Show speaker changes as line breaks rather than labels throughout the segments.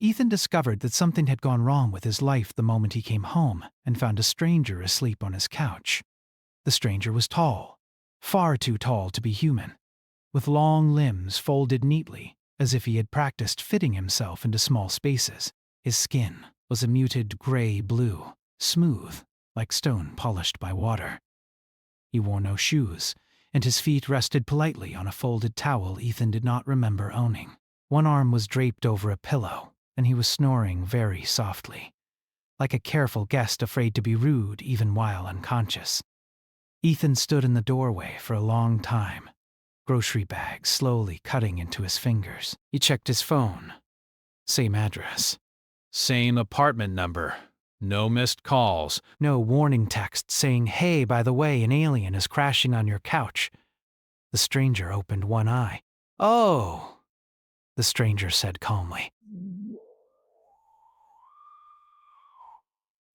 Ethan discovered that something had gone wrong with his life the moment he came home and found a stranger asleep on his couch. The stranger was tall, far too tall to be human, with long limbs folded neatly as if he had practiced fitting himself into small spaces. His skin was a muted gray-blue, smooth, like stone polished by water. He wore no shoes, and his feet rested politely on a folded towel Ethan did not remember owning. One arm was draped over a pillow, and he was snoring very softly, like a careful guest afraid to be rude even while unconscious. Ethan stood in the doorway for a long time, grocery bags slowly cutting into his fingers. He checked his phone. Same address.
Same apartment number. No missed calls.
No warning text saying, "Hey, by the way, an alien is crashing on your couch." The stranger opened one eye. "Oh," the stranger said calmly.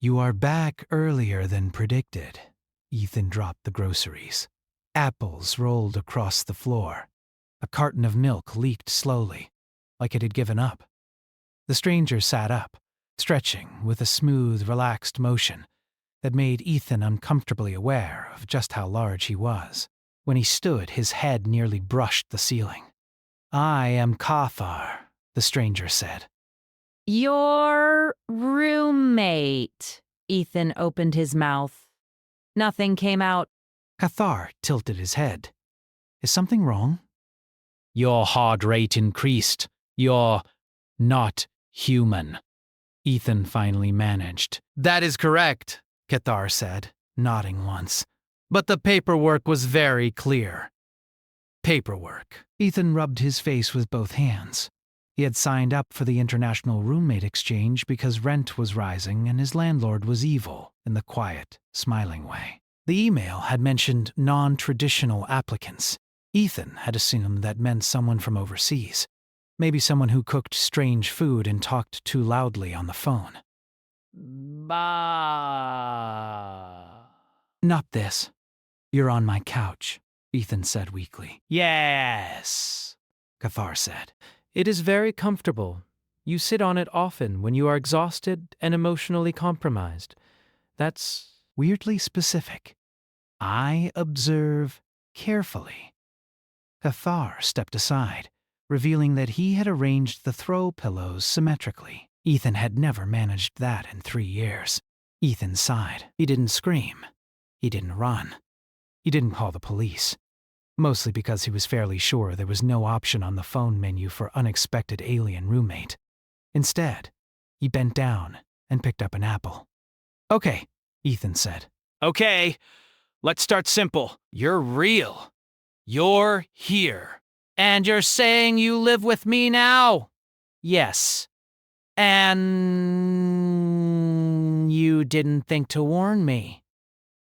"You are back earlier than predicted." Ethan dropped the groceries. Apples rolled across the floor. A carton of milk leaked slowly, like it had given up. The stranger sat up, stretching with a smooth, relaxed motion that made Ethan uncomfortably aware of just how large he was. When he stood, his head nearly brushed the ceiling. "I am Cathar," the stranger said.
"Your roommate." Ethan opened his mouth. Nothing came out.
Cathar tilted his head. "Is something wrong?"
Your heart rate increased. You're not human.
Ethan finally managed.
That is correct,
Cathar said, nodding once.
But the paperwork was very clear.
Paperwork. Ethan rubbed his face with both hands. He had signed up for the international roommate exchange because rent was rising and his landlord was evil in the quiet, smiling way. The email had mentioned non-traditional applicants. Ethan had assumed that meant someone from overseas. Maybe someone who cooked strange food and talked too loudly on the phone.
Bah.
"Not this. You're on my couch," Ethan said weakly.
Yes,
Cathar said.
It is very comfortable. You sit on it often when you are exhausted and emotionally compromised. That's
weirdly specific. I observe carefully. Cathar stepped aside, revealing that he had arranged the throw pillows symmetrically. Ethan had never managed that in 3 years. Ethan sighed. He didn't scream. He didn't run. He didn't call the police. Mostly because he was fairly sure there was no option on the phone menu for unexpected alien roommate. Instead, he bent down and picked up an apple. "Okay," Ethan said.
Okay, let's start simple. You're real. You're here. And you're saying you live with me now?
"Yes. And you didn't think to warn me.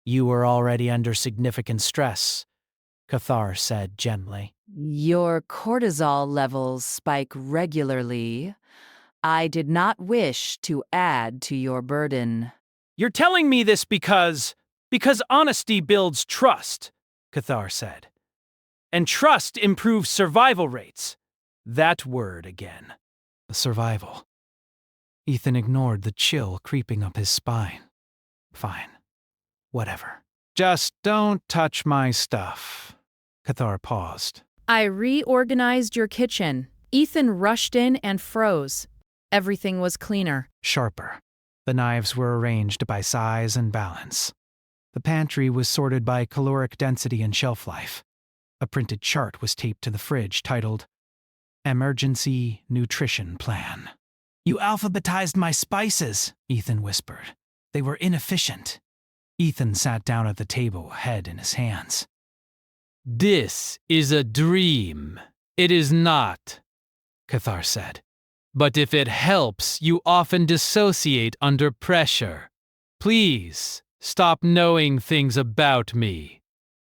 You were already under significant stress," Cathar said gently.
Your cortisol levels spike regularly. I did not wish to add to your burden.
You're telling me this because honesty builds trust, Cathar said. And trust improves survival rates. That word again.
Survival. Ethan ignored the chill creeping up his spine. Fine. Whatever. "Just don't touch my stuff." Cathar paused.
I reorganized your kitchen. Ethan rushed in and froze. Everything was cleaner.
Sharper. The knives were arranged by size and balance. The pantry was sorted by caloric density and shelf life. A printed chart was taped to the fridge titled, "Emergency Nutrition Plan." "You alphabetized my spices," Ethan whispered. "They were inefficient." Ethan sat down at the table, head in his hands.
This is a dream. It is not, Cathar said. But if it helps, you often dissociate under pressure. Please, stop knowing things about me.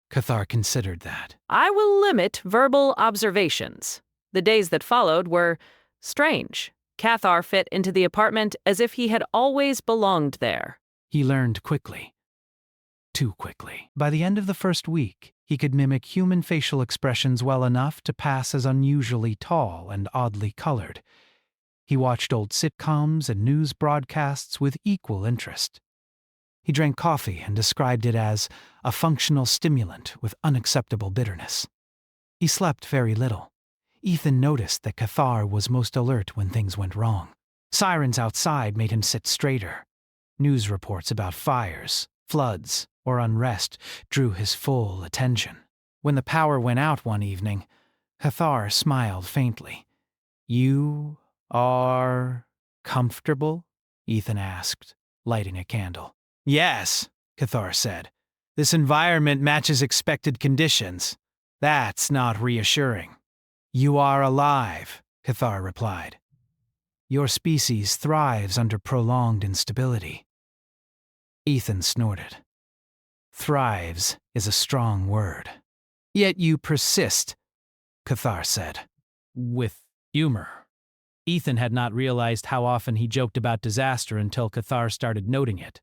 Cathar considered that.
I will limit verbal observations. The days that followed were strange. Cathar fit into the apartment as if he had always belonged there.
He learned quickly. Too quickly. By the end of the first week, he could mimic human facial expressions well enough to pass as unusually tall and oddly colored. He watched old sitcoms and news broadcasts with equal interest. He drank coffee and described it as a functional stimulant with unacceptable bitterness. He slept very little. Ethan noticed that Cathar was most alert when things went wrong. Sirens outside made him sit straighter. News reports about fires, floods, or unrest drew his full attention. When the power went out one evening, Cathar smiled faintly. "You are comfortable?" Ethan asked, lighting a candle. "Yes," Cathar said. "This environment matches expected conditions. That's not reassuring." "You are alive," Cathar replied. "Your species thrives under prolonged instability." Ethan snorted. "Thrives is a strong word. Yet you persist," Cathar said, with humor. Ethan had not realized how often he joked about disaster until Cathar started noting it.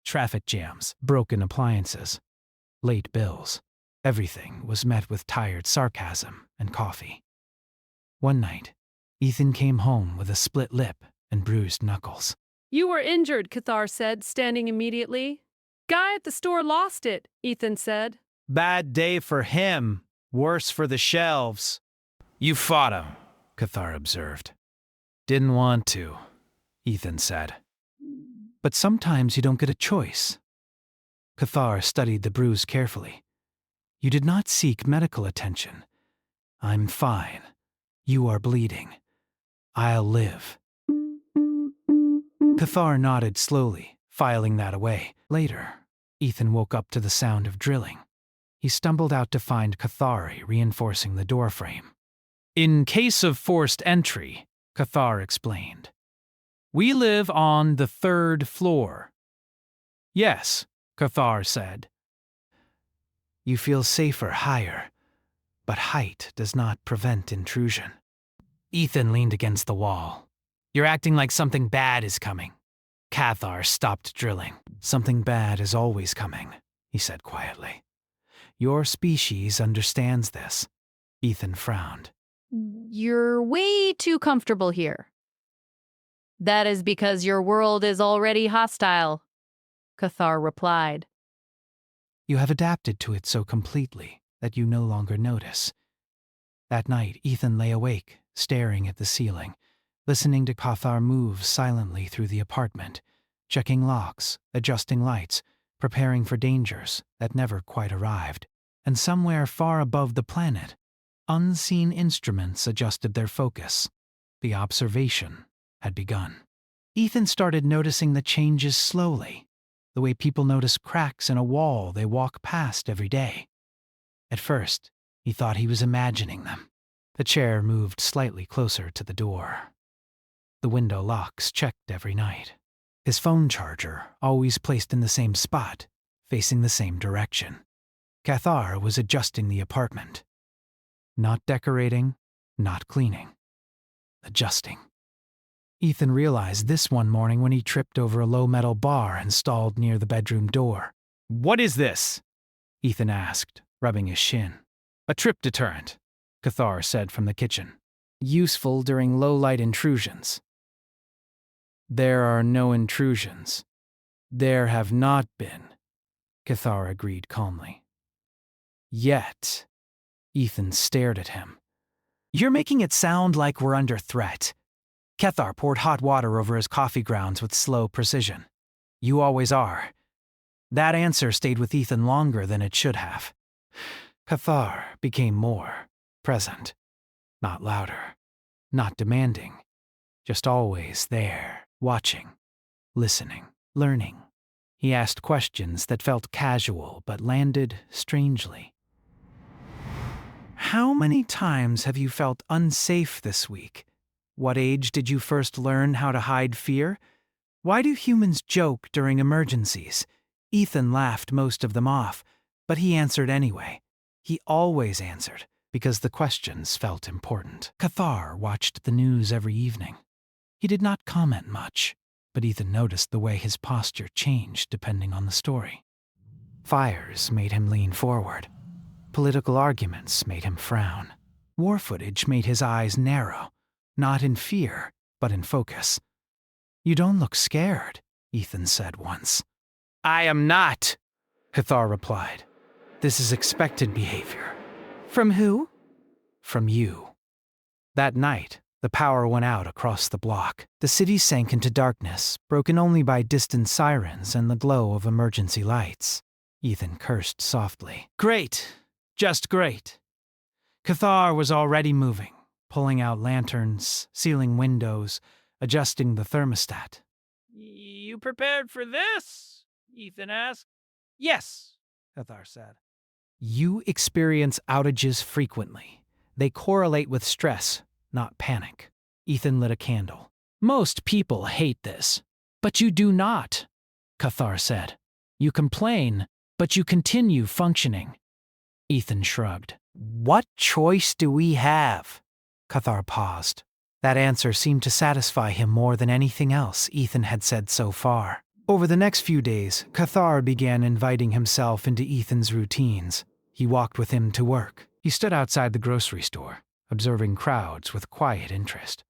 Traffic jams, broken appliances, late bills. Everything was met with tired sarcasm and coffee. One night, Ethan came home with a split lip and bruised knuckles.
"You were injured," Cathar said, standing immediately. "Guy at the store lost it," Ethan said.
"Bad day for him. Worse for the shelves." "You fought him," Cathar observed. "Didn't want to," Ethan said. "But sometimes you don't get a choice." Cathar studied the bruise carefully. "You did not seek medical attention. I'm fine. You are bleeding. I'll live." Cathar nodded slowly, filing that away. Later, Ethan woke up to the sound of drilling. He stumbled out to find Cathari reinforcing the doorframe. "In case of forced entry," Cathar explained, "we live on the 3rd floor." "Yes," Cathar said. "You feel safer higher, but height does not prevent intrusion." Ethan leaned against the wall. "You're acting like something bad is coming." Cathar stopped drilling. "Something bad is always coming," he said quietly. "Your species understands this." Ethan frowned.
You're way too comfortable here. That is because your world is already hostile, Cathar replied.
"You have adapted to it so completely that you no longer notice." That night, Ethan lay awake, staring at the ceiling, listening to Cathar move silently through the apartment, checking locks, adjusting lights, preparing for dangers that never quite arrived. And somewhere far above the planet, unseen instruments adjusted their focus. The observation had begun. Ethan started noticing the changes slowly, the way people notice cracks in a wall they walk past every day. At first, he thought he was imagining them. The chair moved slightly closer to the door. The window locks checked every night. His phone charger, always placed in the same spot, facing the same direction. Cathar was adjusting the apartment. Not decorating, not cleaning. Adjusting. Ethan realized this one morning when he tripped over a low metal bar installed near the bedroom door. "What is this?" Ethan asked, rubbing his shin. "A trip deterrent," Cathar said from the kitchen. "Useful during low-light intrusions." "There are no intrusions. There have not been," Cathar agreed calmly. "Yet." Ethan stared at him. "You're making it sound like we're under threat." Cathar poured hot water over his coffee grounds with slow precision. "You always are." That answer stayed with Ethan longer than it should have. Cathar became more present. Not louder. Not demanding. Just always there, watching, listening, learning. He asked questions that felt casual but landed strangely. "How many times have you felt unsafe this week? What age did you first learn how to hide fear? Why do humans joke during emergencies?" Ethan laughed most of them off, but he answered anyway. He always answered, because the questions felt important. Cathar watched the news every evening. He did not comment much, but Ethan noticed the way his posture changed depending on the story. Fires made him lean forward. Political arguments made him frown. War footage made his eyes narrow, not in fear, but in focus. "You don't look scared," Ethan said once.
I am not.
Cathar replied. "This is expected behavior."
From who?
"From you." That night, the power went out across the block. The city sank into darkness, broken only by distant sirens and the glow of emergency lights. Ethan cursed softly. "Great. Just great." Cathar was already moving, pulling out lanterns, sealing windows, adjusting the thermostat.
You prepared for this? Ethan asked.
"Yes," Cathar said. "You experience outages frequently. They correlate with stress, not panic." Ethan lit a candle. "Most people hate this, but you do not," Cathar said. "You complain, but you continue functioning." Ethan shrugged. "What choice do we have?" Cathar paused. That answer seemed to satisfy him more than anything else Ethan had said so far. Over the next few days, Cathar began inviting himself into Ethan's routines. He walked with him to work. He stood outside the grocery store, observing crowds with quiet interest.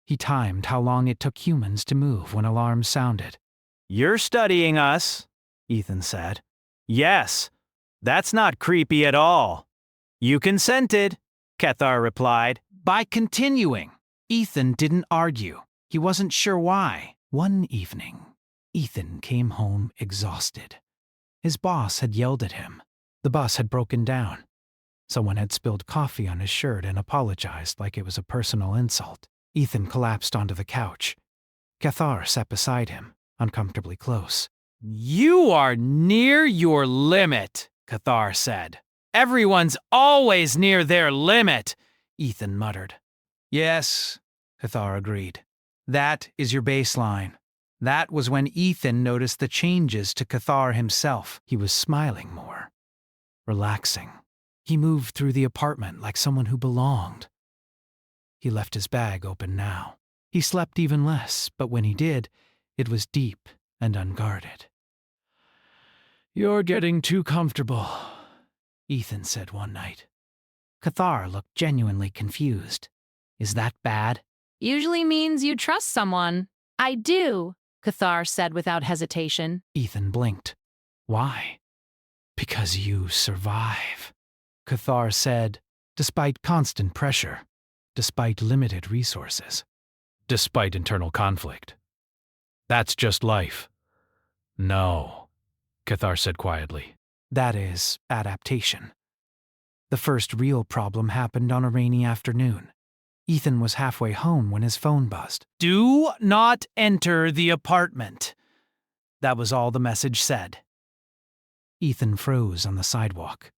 He timed how long it took humans to move when alarms sounded.
You're studying us, Ethan said. Yes, that's not creepy at all. You consented, Cathar replied.
By continuing. Ethan didn't argue. He wasn't sure why. One evening, Ethan came home exhausted. His boss had yelled at him. The bus had broken down. Someone had spilled coffee on his shirt and apologized like it was a personal insult. Ethan collapsed onto the couch. Cathar sat beside him, uncomfortably close.
You are near your limit, Cathar said. Everyone's always near their limit,
Ethan muttered. Yes, Cathar agreed. That is your baseline. That was when Ethan noticed the changes to Cathar himself. He was smiling more, relaxing. He moved through the apartment like someone who belonged. He left his bag open now. He slept even less, but when he did, it was deep and unguarded. You're getting too comfortable, Ethan said one night. Cathar looked genuinely confused. Is that bad?
Usually means you trust someone. I do, Cathar said without hesitation.
Ethan blinked. Why? Because you survive, Cathar said, despite constant pressure, despite limited resources. Despite internal conflict. That's just life. No, Cathar said quietly. That is adaptation. The first real problem happened on a rainy afternoon. Ethan was halfway home when his phone buzzed. Do not enter the apartment. That was all the message said. Ethan froze on the sidewalk.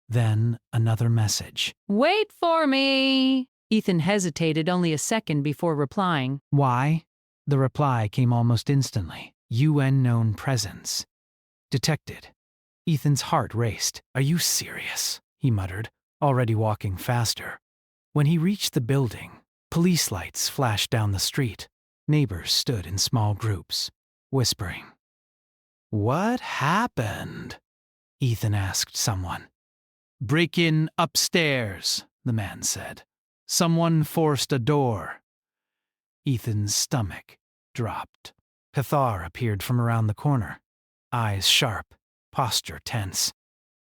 Then another message.
Wait for me. Ethan hesitated only a second before replying.
Why? The reply came almost instantly. UN known presence. Detected. Ethan's heart raced. Are you serious? He muttered, already walking faster. When he reached the building, police lights flashed down the street. Neighbors stood in small groups, whispering. What happened? Ethan asked someone. Break-in upstairs, the man said. Someone forced a door. Ethan's stomach dropped. Cathar appeared from around the corner, eyes sharp, posture tense.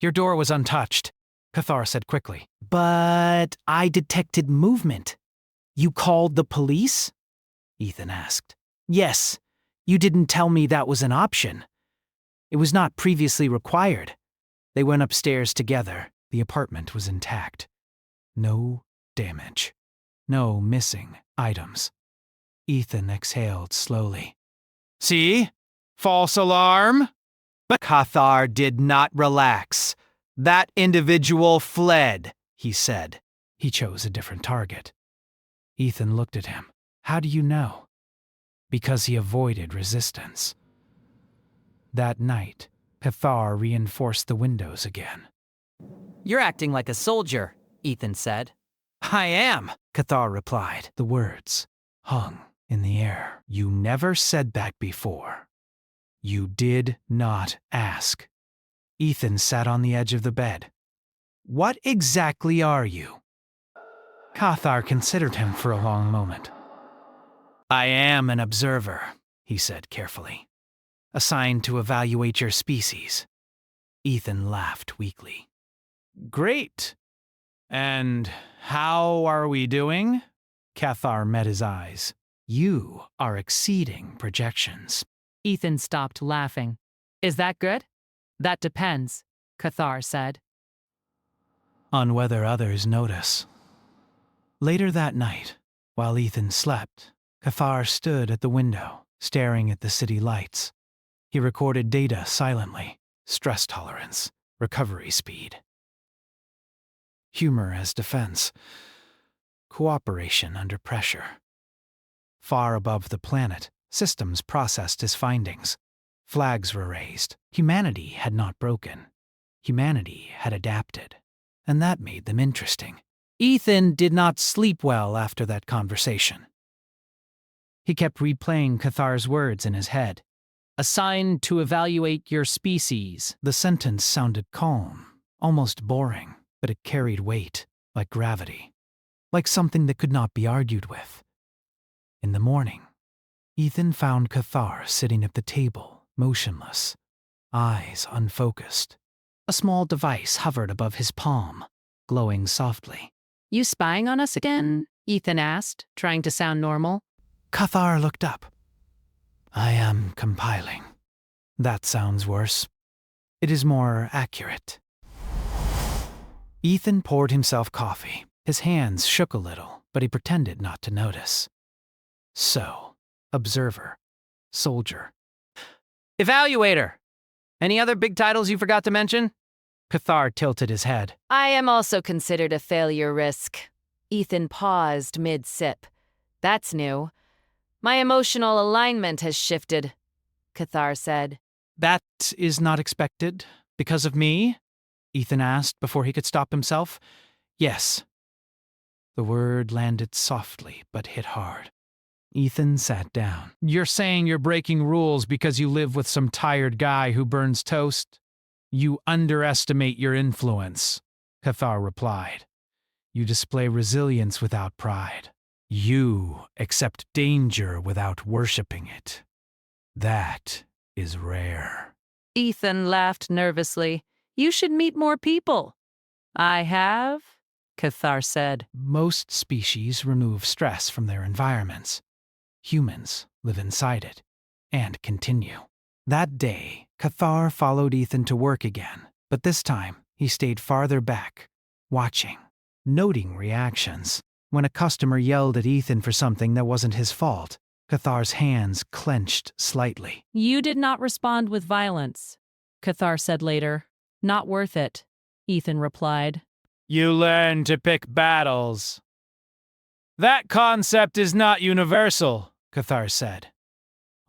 Your door was untouched, Cathar said quickly. But I detected movement. You called the police? Ethan asked. Yes, you didn't tell me that was an option. It was not previously required. They went upstairs together. The apartment was intact. No damage. No missing items. Ethan exhaled slowly. See? False alarm? But Cathar did not relax. That individual fled, he said. He chose a different target. Ethan looked at him. How do you know? Because he avoided resistance. That night, Cathar reinforced the windows again.
You're acting like a soldier, Ethan said.
I am, Cathar replied. The words hung in the air. You never said that before. You did not ask. Ethan sat on the edge of the bed. What exactly are you? Cathar considered him for a long moment. I am an observer, he said carefully. Assigned to evaluate your species. Ethan laughed weakly. Great. And how are we doing? Cathar met his eyes. You are exceeding projections.
Ethan stopped laughing. Is that good? That depends, Cathar said.
On whether others notice. Later that night, while Ethan slept, Cathar stood at the window, staring at the city lights. He recorded data silently: stress tolerance, recovery speed. Humor as defense. Cooperation under pressure. Far above the planet, systems processed his findings. Flags were raised. Humanity had not broken. Humanity had adapted. And that made them interesting. Ethan did not sleep well after that conversation. He kept replaying Cathar's words in his head. Assigned to evaluate your species. The sentence sounded calm, almost boring, but it carried weight, like gravity, like something that could not be argued with. In the morning, Ethan found Cathar sitting at the table, motionless, eyes unfocused. A small device hovered above his palm, glowing softly.
You spying on us again? Ethan asked, trying to sound normal.
Cathar looked up. I am compiling. That sounds worse. It is more accurate. Ethan poured himself coffee. His hands shook a little, but he pretended not to notice. So, observer, soldier. Evaluator! Any other big titles you forgot to mention? Cathar tilted his head.
I am also considered a failure risk. Ethan paused mid-sip. That's new. My emotional alignment has shifted, Cathar said.
That is not expected. Because of me? Ethan asked before he could stop himself. Yes. The word landed softly, but hit hard. Ethan sat down. You're saying you're breaking rules because you live with some tired guy who burns toast? You underestimate your influence, Cathar replied. You display resilience without pride. You accept danger without worshipping it. That is rare.
Ethan laughed nervously. You should meet more people. I have, Cathar said.
Most species remove stress from their environments. Humans live inside it and continue. That day, Cathar followed Ethan to work again, but this time he stayed farther back, watching, noting reactions. When a customer yelled at Ethan for something that wasn't his fault, Cathar's hands clenched slightly.
You did not respond with violence, Cathar said later. Not worth it, Ethan replied.
You learn to pick battles. That concept is not universal, Cathar said.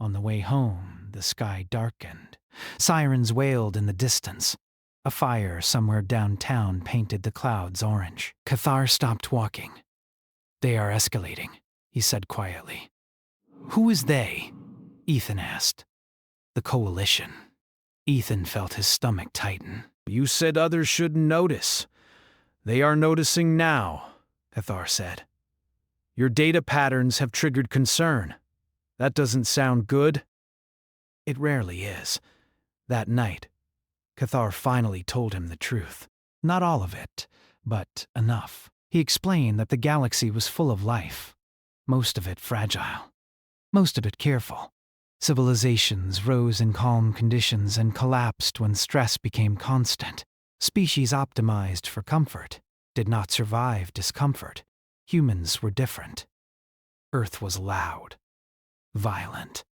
On the way home, the sky darkened. Sirens wailed in the distance. A fire somewhere downtown painted the clouds orange. Cathar stopped walking. They are escalating, he said quietly. Who is they? Ethan asked. The Coalition. Ethan felt his stomach tighten. You said others shouldn't notice. They are noticing now, Cathar said. Your data patterns have triggered concern. That doesn't sound good. It rarely is. That night, Cathar finally told him the truth. Not all of it, but enough. He explained that the galaxy was full of life. Most of it fragile. Most of it careful. Civilizations rose in calm conditions and collapsed when stress became constant. Species optimized for comfort did not survive discomfort. Humans were different. Earth was loud, violent,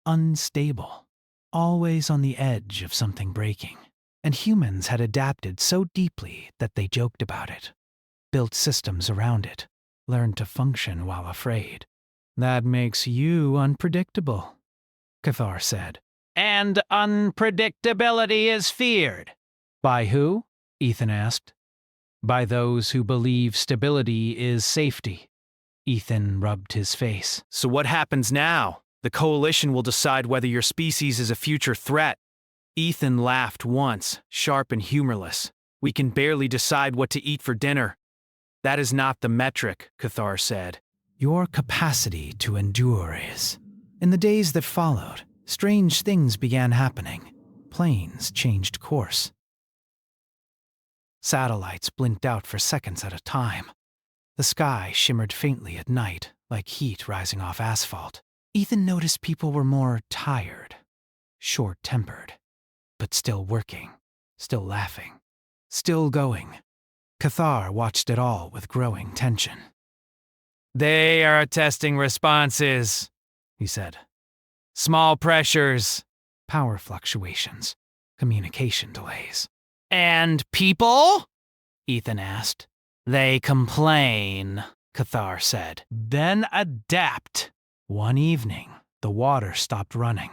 unstable, always on the edge of something breaking. And humans had adapted so deeply that they joked about it, built systems around it, learned to function while afraid. That makes you unpredictable, Cathar said. And unpredictability is feared. By who? Ethan asked. By those who believe stability is safety. Ethan rubbed his face. So what happens now? The Coalition will decide whether your species is a future threat. Ethan laughed once, sharp and humorless. We can barely decide what to eat for dinner. That is not the metric, Cathar said. your capacity to endure is. In the days that followed, strange things began happening. Planes changed course. Satellites blinked out for seconds at a time. The sky shimmered faintly at night, like heat rising off asphalt. Ethan noticed people were more tired, short-tempered, but still working, still laughing, still going. Cathar watched it all with growing tension.
They are testing responses, he said. Small pressures,
Power fluctuations, communication delays.
and people?
Ethan asked.
They complain,
Cathar said.
then adapt.
One evening, the water stopped running.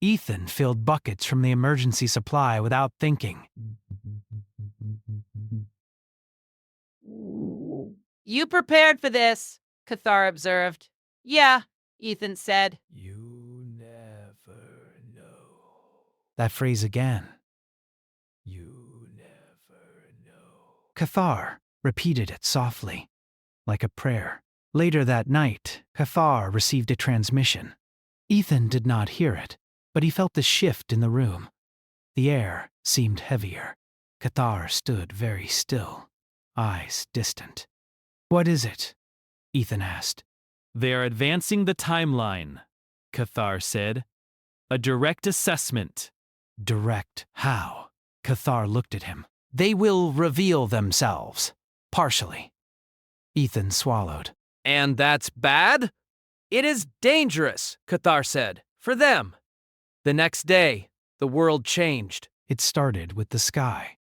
Ethan filled buckets from the emergency supply without thinking.
You prepared for this, Cathar observed. Yeah, Ethan said.
You never know. That phrase again. You never know. Cathar repeated it softly, like a prayer. Later that night, Cathar received a transmission. Ethan did not hear it, but he felt a shift in the room. The air seemed heavier. Cathar stood very still, eyes distant. What is it? Ethan asked.
They are advancing the timeline, Cathar said. A direct assessment.
Direct how? Cathar looked at him. They will reveal themselves, partially. Ethan swallowed.
And that's bad? It is dangerous, Cathar said, for them. The next day, the world changed.
It started with the sky.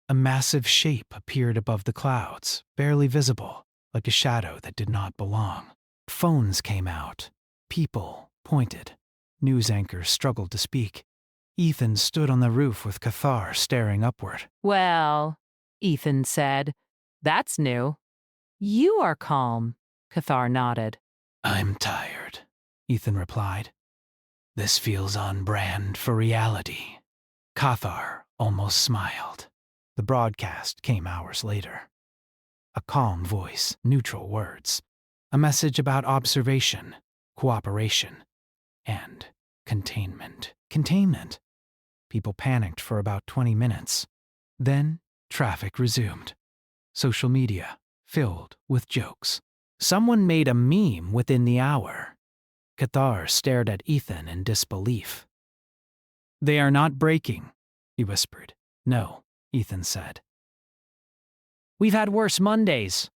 A massive shape appeared above the clouds, barely visible, like a shadow that did not belong. Phones came out. People pointed. News anchors struggled to speak. Ethan stood on the roof with Cathar staring upward.
Well, Ethan said, that's new. You are calm, Cathar nodded.
I'm tired, Ethan replied. This feels on brand for reality. Cathar almost smiled. The broadcast came hours later. A calm voice, neutral words. A message about observation, cooperation, and containment. Containment. People panicked for about 20 minutes. Then traffic resumed. Social media filled with jokes. Someone made a meme within the hour. Cathar stared at Ethan in disbelief. They are not breaking, he whispered. No, Ethan said. We've had worse Mondays.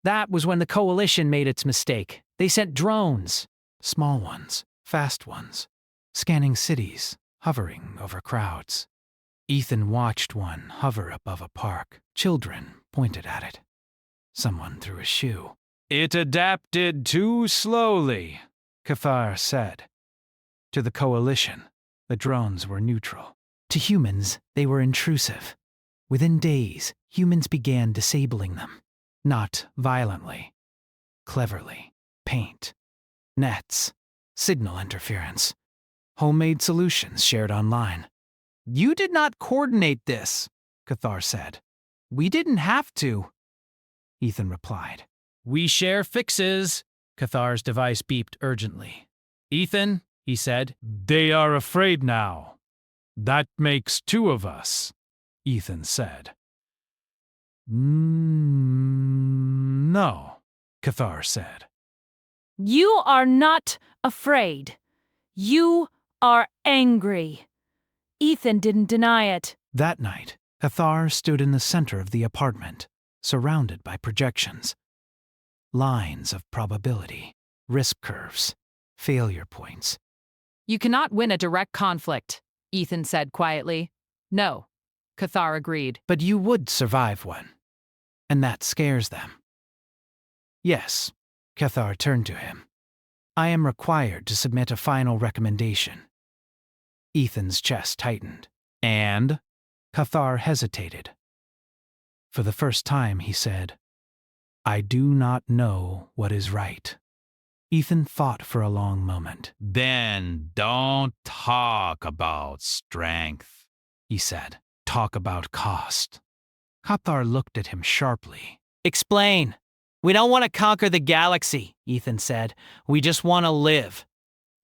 That was when the coalition made its mistake. They sent drones. Small ones, fast ones, scanning cities, hovering over crowds. Ethan watched one hover above a park. Children pointed at it. Someone threw a shoe.
It adapted too slowly,
Cathar said. To the coalition, the drones were neutral. To humans, they were intrusive. Within days, humans began disabling them. Not violently. Cleverly. Paint. Nets. Signal interference. Homemade solutions shared online. You did not coordinate this, Cathar said. We didn't have to. Ethan replied.
We share fixes, Cathar's device beeped urgently. Ethan, he said.
They are afraid now. That makes two of us, Ethan said. No, Cathar said.
You are not afraid. You are angry. Ethan didn't deny it.
That night, Cathar stood in the center of the apartment, surrounded by projections. Lines of probability, risk curves, failure points.
You cannot win a direct conflict, Ethan said quietly. No, Cathar agreed.
But you would survive one. And that scares them. Yes, Cathar turned to him. I am required to submit a final recommendation. Ethan's chest tightened. And? Cathar hesitated. For the first time, he said, I do not know what is right. Ethan thought for a long moment.
Then don't talk about strength,
He said. Talk about cost. Cathar looked at him sharply. Explain.
We don't want to conquer the galaxy, Ethan said. We just want to live.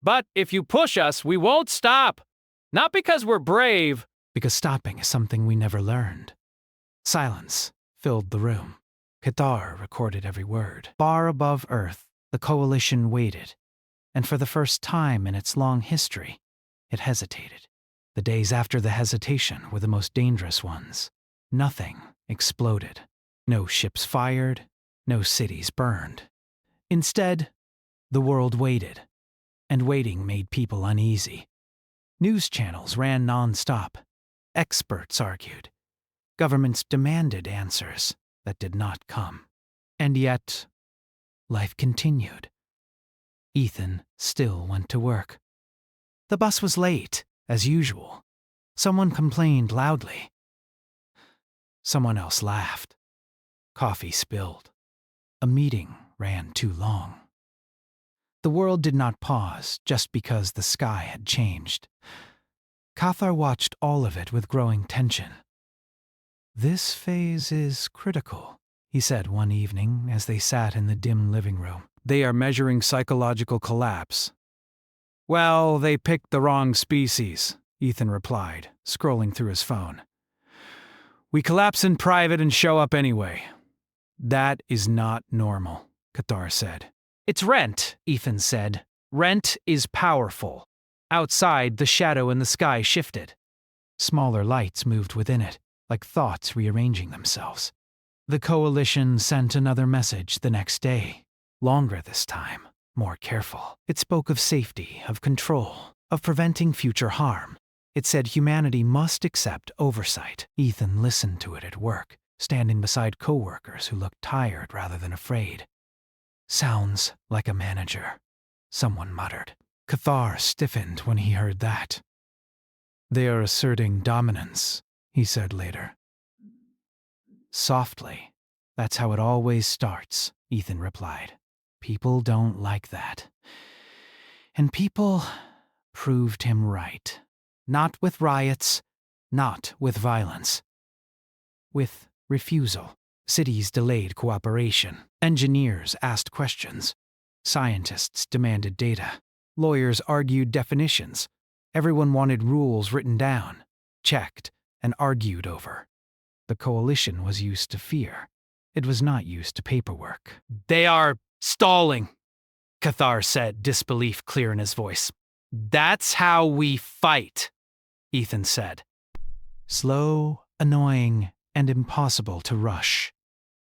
But if you push us, we won't stop. Not because we're brave.
Because stopping is something we never learned. Silence filled the room. Cathar recorded every word. Far above Earth, the coalition waited, and for the first time in its long history, it hesitated. The days after the hesitation were the most dangerous ones. Nothing exploded. No ships fired. No cities burned. Instead, the world waited, and waiting made people uneasy. News channels ran non-stop. Experts argued. Governments demanded answers that did not come. And yet, life continued. Ethan still went to work. The bus was late, as usual. Someone complained loudly. Someone else laughed. Coffee spilled. A meeting ran too long. The world did not pause just because the sky had changed. Cathar watched all of it with growing tension. This phase is critical, he said one evening as they sat in the dim living room.
They are measuring psychological collapse. Well, they picked the wrong species, Ethan replied, scrolling through his phone. We collapse in private and show up anyway. That is not normal, Cathar said. It's rent, Ethan said. Rent is powerful. Outside, the shadow in the sky shifted.
Smaller lights moved within it, like thoughts rearranging themselves. The coalition sent another message the next day. Longer this time, more careful. It spoke of safety, of control, of preventing future harm. It said humanity must accept oversight. Ethan listened to it at work, standing beside coworkers who looked tired rather than afraid. Sounds like a manager, someone muttered. Cathar stiffened when he heard that. They are asserting dominance, he said later. Softly. That's how it always starts, Ethan replied. People don't like that. And people proved him right. Not with riots, not with violence. With refusal. Cities delayed cooperation. Engineers asked questions. Scientists demanded data. Lawyers argued definitions. Everyone wanted rules written down, checked, and argued over. The coalition was used to fear. It was not used to paperwork.
They are stalling, Cathar said, disbelief clear in his voice. That's how we fight, Ethan said.
Slow, annoying, and impossible to rush.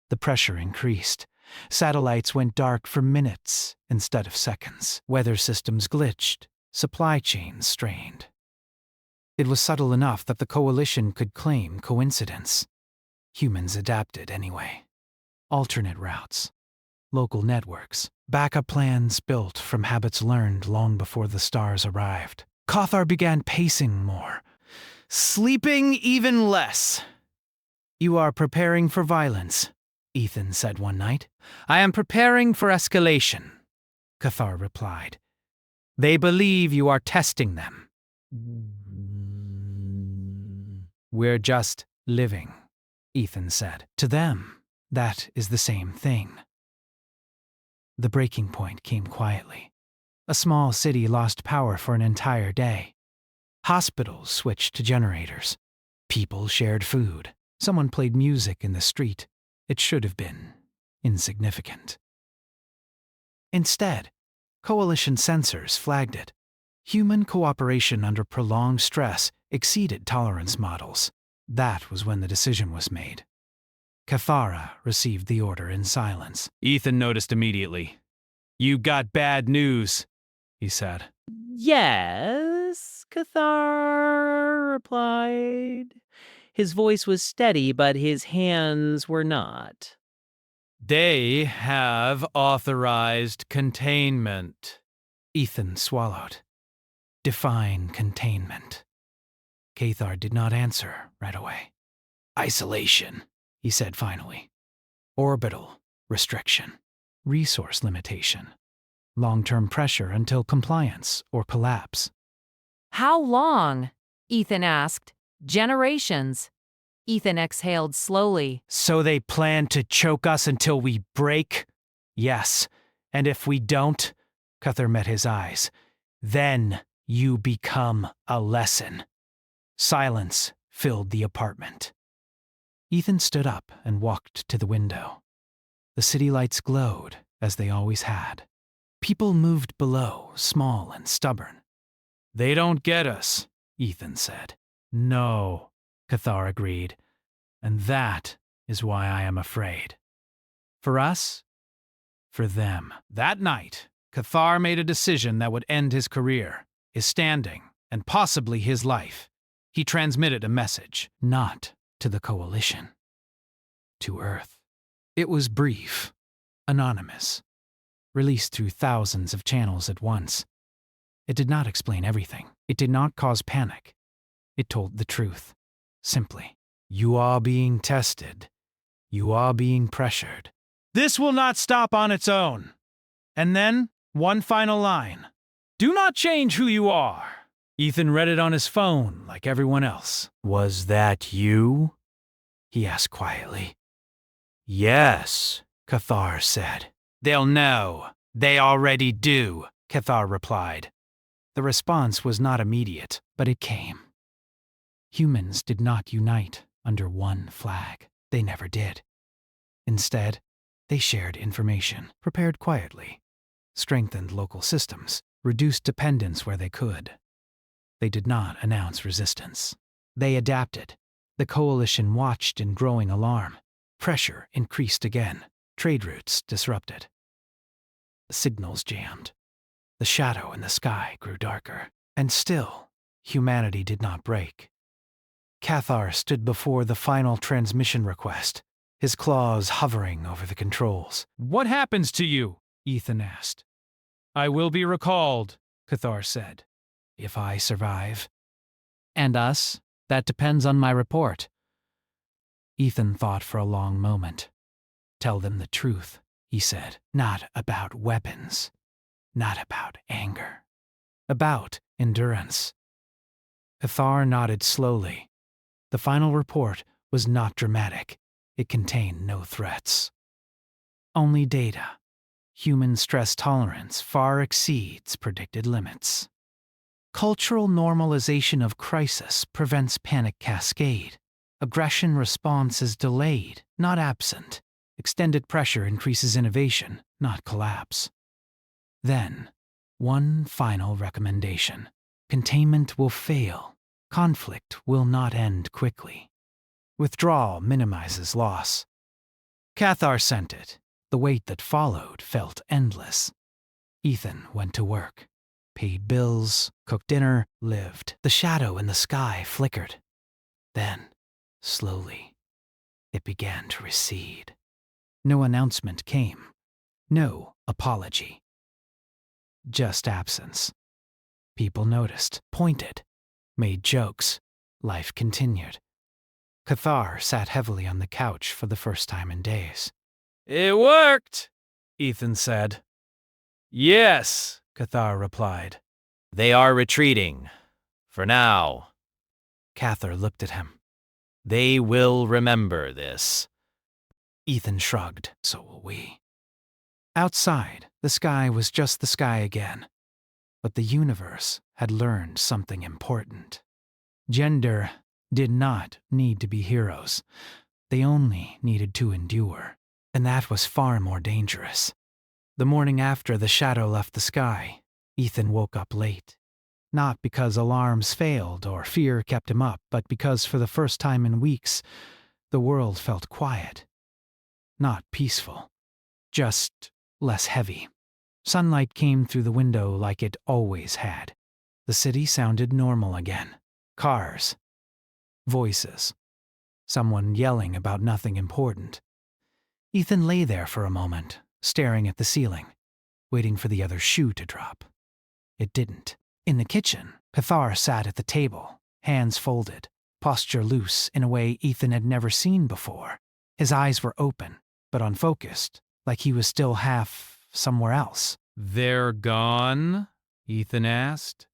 The pressure increased. Satellites went dark for minutes instead of seconds. Weather systems glitched. Supply chains strained. It was subtle enough that the coalition could claim coincidence. Humans adapted anyway. Alternate routes. Local networks. Backup plans built from habits learned long before the stars arrived. Cathar began pacing more. Sleeping even less. You are preparing for violence, Ethan said one night.
I am preparing for escalation, Cathar replied. They believe you are testing them.
We're just living, Ethan said. To them, that is the same thing. The breaking point came quietly. A small city lost power for an entire day. Hospitals switched to generators. People shared food. Someone played music in the street. It should have been insignificant. Instead, coalition sensors flagged it. Human cooperation under prolonged stress exceeded tolerance models. That was when the decision was made. Cathar received the order in silence.
Ethan noticed immediately. You got bad news, he said.
Yes, Cathar replied. His voice was steady, but his hands were not.
They have authorized containment.
Ethan swallowed. Define containment. Cathar did not answer right away. Isolation, he said finally. Orbital restriction. Resource limitation. Long-term pressure until compliance or collapse.
How long? Ethan asked. Generations. Ethan exhaled slowly.
So they plan to choke us until we break? Yes, and if we don't, Cuthar met his eyes, then you become a lesson. Silence filled the apartment. Ethan stood up and walked to the window. The city lights glowed, as they always had. People moved below, small and stubborn. They don't get us, Ethan said. No, Cathar agreed, and that is why I am afraid. For us, for them. That night, Cathar made a decision that would end his career, his standing, and possibly his life. He transmitted a message, not to the Coalition, to Earth. It was brief, anonymous, released through thousands of channels at once. It did not explain everything. It did not cause panic. It told the truth, simply. You are being tested. You are being pressured. This will not stop on its own. And then, one final line. Do not change who you are. Ethan read it on his phone like everyone else. Was that you? He asked quietly. Yes, Cathar said. They'll know. They already do, Cathar replied. The response was not immediate, but it came. Humans did not unite under one flag. They never did. Instead, they shared information, prepared quietly, strengthened local systems, reduced dependence where they could. They did not announce resistance. They adapted. The Coalition watched in growing alarm. Pressure increased again. Trade routes disrupted. The signals jammed. The shadow in the sky grew darker. And still, humanity did not break. Cathar stood before the final transmission request, his claws hovering over the controls. What happens to you? Ethan asked. I will be recalled, Cathar said. If I survive. And us? That depends on my report. Ethan thought for a long moment. Tell them the truth, he said. Not about weapons. Not about anger. About endurance. Cathar nodded slowly. The final report was not dramatic. It contained no threats. Only data. Human stress tolerance far exceeds predicted limits. Cultural normalization of crisis prevents panic cascade. Aggression response is delayed, not absent. Extended pressure increases innovation, not collapse. Then, one final recommendation. Containment will fail. Conflict will not end quickly. Withdrawal minimizes loss. Cathar sent it. The wait that followed felt endless. Ethan went to work. Paid bills, cooked dinner, lived. The shadow in the sky flickered. Then, slowly, it began to recede. No announcement came. No apology. Just absence. People noticed, pointed, made jokes. Life continued. Cathar sat heavily on the couch for the first time in days. It worked, Ethan said. Yes, Cathar replied. They are retreating. For now. Cathar looked at him. They will remember this. Ethan shrugged. So will we. Outside, the sky was just the sky again. But the universe had learned something important. Gender did not need to be heroes. They only needed to endure. And that was far more dangerous. The morning after the shadow left the sky, Ethan woke up late. Not because alarms failed or fear kept him up, but because for the first time in weeks, the world felt quiet. Not peaceful. Just less heavy. Sunlight came through the window like it always had. The city sounded normal again. Cars. Voices. Someone yelling about nothing important. Ethan lay there for a moment, staring at the ceiling, waiting for the other shoe to drop. It didn't. In the kitchen, Cathar sat at the table, hands folded, posture loose in a way Ethan had never seen before. His eyes were open, but unfocused, like he was still half somewhere else. They're gone? Ethan asked.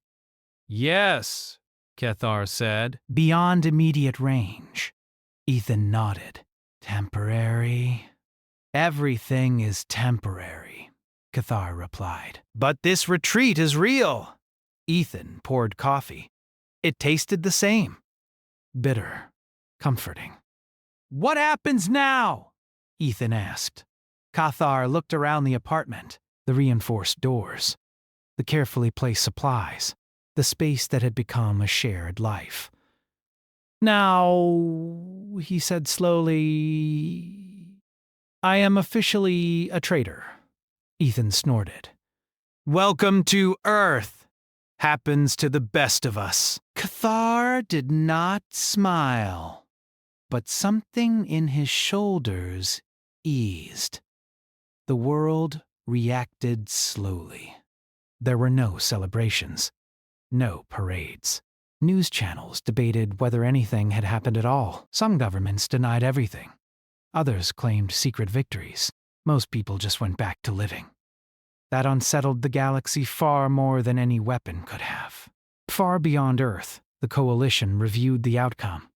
Yes, Cathar said. Beyond immediate range. Ethan nodded. Temporary? Everything is temporary, Cathar replied. But this retreat is real. Ethan poured coffee. It tasted the same. Bitter. Comforting. What happens now? Ethan asked. Cathar looked around the apartment, the reinforced doors, the carefully placed supplies, the space that had become a shared life. Now, he said slowly, I am officially a traitor. Ethan snorted. Welcome to Earth. Happens to the best of us. Cathar did not smile, but something in his shoulders eased. The world reacted slowly. There were no celebrations, no parades. News channels debated whether anything had happened at all. Some governments denied everything. Others claimed secret victories. Most people just went back to living. That unsettled the galaxy far more than any weapon could have. Far beyond Earth, the Coalition reviewed the outcome.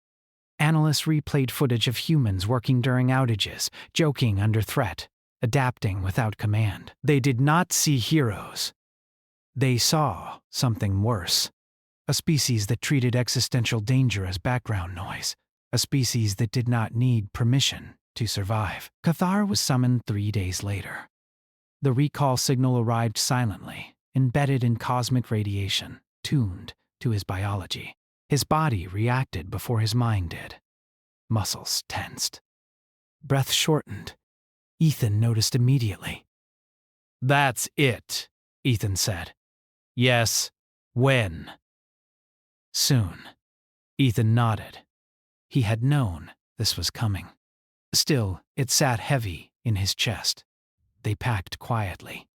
Analysts replayed footage of humans working during outages, joking under threat, adapting without command. They did not see heroes. They saw something worse. A species that treated existential danger as background noise. A species that did not need permission to survive. Cathar was summoned 3 days later. The recall signal arrived silently, embedded in cosmic radiation, tuned to his biology. His body reacted before his mind did. Muscles tensed. Breath shortened. Ethan noticed immediately. That's it, Ethan said. Yes, when? Soon. Ethan nodded. He had known this was coming. Still, it sat heavy in his chest. They packed quietly.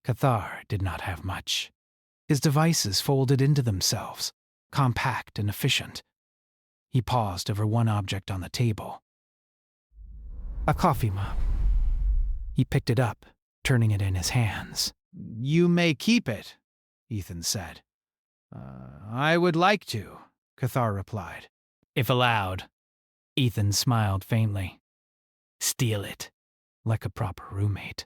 Cathar did not have much. His devices folded into themselves, compact and efficient. He paused over one object on the table. A coffee mug. He picked it up, turning it in his hands. You may keep it, Ethan said. I would like to, Cathar replied. If allowed. Ethan smiled faintly. Steal it, like a proper roommate.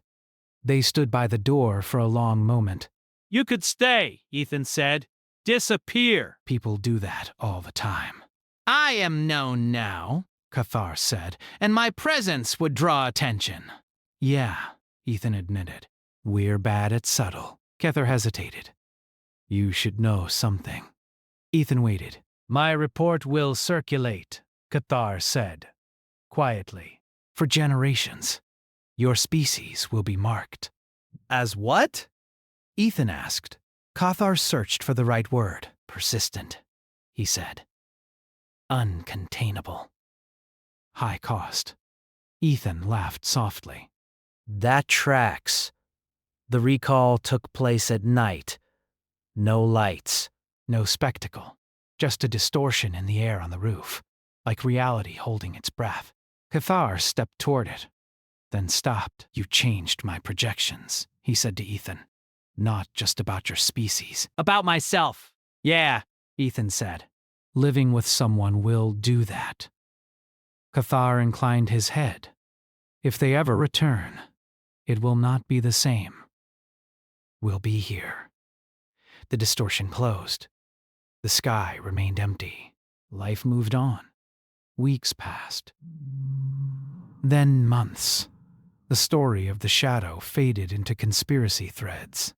They stood by the door for a long moment. You could stay, Ethan said. Disappear. People do that all the time. I am known now, Cathar said, and my presence would draw attention. Yeah, Ethan admitted. We're bad at subtle. Cathar hesitated. You should know something. Ethan waited. My report will circulate, Cathar said, quietly. For generations. Your species will be marked. As what? Ethan asked. Cathar searched for the right word. Persistent, he said. Uncontainable. High cost. Ethan laughed softly. That tracks. The recall took place at night. No lights. No spectacle. Just a distortion in the air on the roof, like reality holding its breath. Cathar stepped toward it, then stopped. You changed my projections, he said to Ethan. Not just about your species. About myself. Yeah, Ethan said. Living with someone will do that. Cathar inclined his head. If they ever return, it will not be the same. We'll be here. The distortion closed. The sky remained empty. Life moved on. Weeks passed. Then months. The story of the shadow faded into conspiracy threads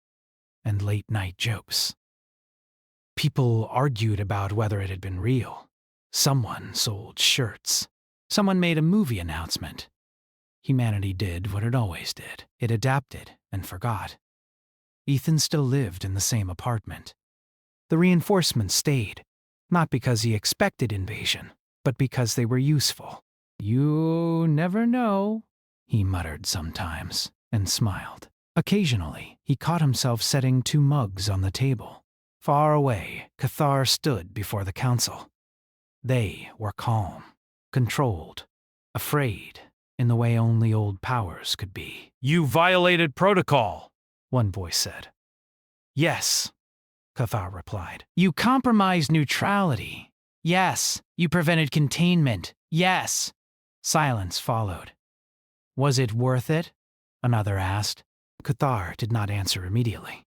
and late-night jokes. People argued about whether it had been real. Someone sold shirts. Someone made a movie announcement. Humanity did what it always did. It adapted and forgot. Ethan still lived in the same apartment. The reinforcements stayed, not because he expected invasion, but because they were useful. You never know, he muttered sometimes, and smiled. Occasionally, he caught himself setting 2 mugs on the table. Far away, Cathar stood before the council. They were calm, controlled, afraid, in the way only old powers could be. You violated protocol, one voice said. Yes, Cathar replied. You compromised neutrality. Yes, you prevented containment. Yes. Silence followed. Was it worth it? Another asked. Cathar did not answer immediately.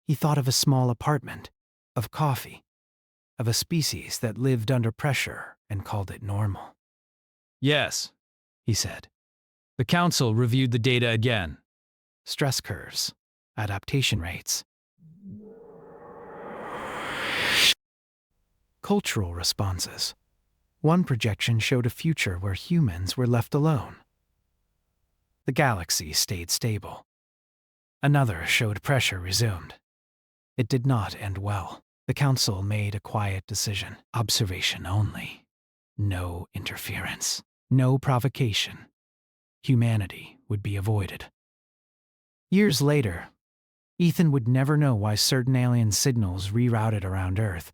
He thought of a small apartment, of coffee, of a species that lived under pressure and called it normal.
Yes, he said. The council reviewed the data again.
Stress curves, adaptation rates, cultural responses. One projection showed a future where humans were left alone. The galaxy stayed stable. Another showed pressure resumed. It did not end well. The council made a quiet decision. Observation only. No interference. No provocation. Humanity would be avoided. Years later, Ethan would never know why certain alien signals rerouted around Earth,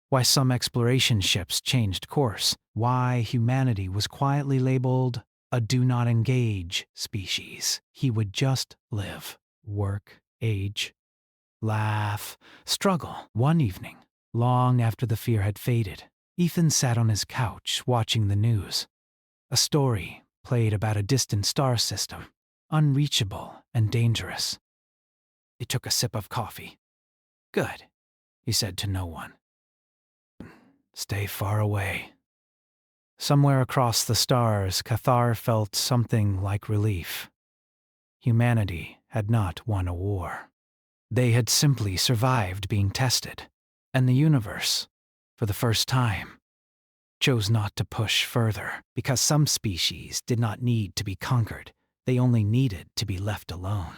why some exploration ships changed course, why humanity was quietly labeled a do not engage species. He would just live, work, age, laugh, struggle. One evening, long after the fear had faded, Ethan sat on his couch watching the news. A story played about a distant star system, unreachable and dangerous. He took a sip of coffee. Good, he said to no one. Stay far away. Somewhere across the stars, Cathar felt something like relief. Humanity had not won a war. They had simply survived being tested, and the universe, for the first time, chose not to push further because some species did not need to be conquered. They only needed to be left alone.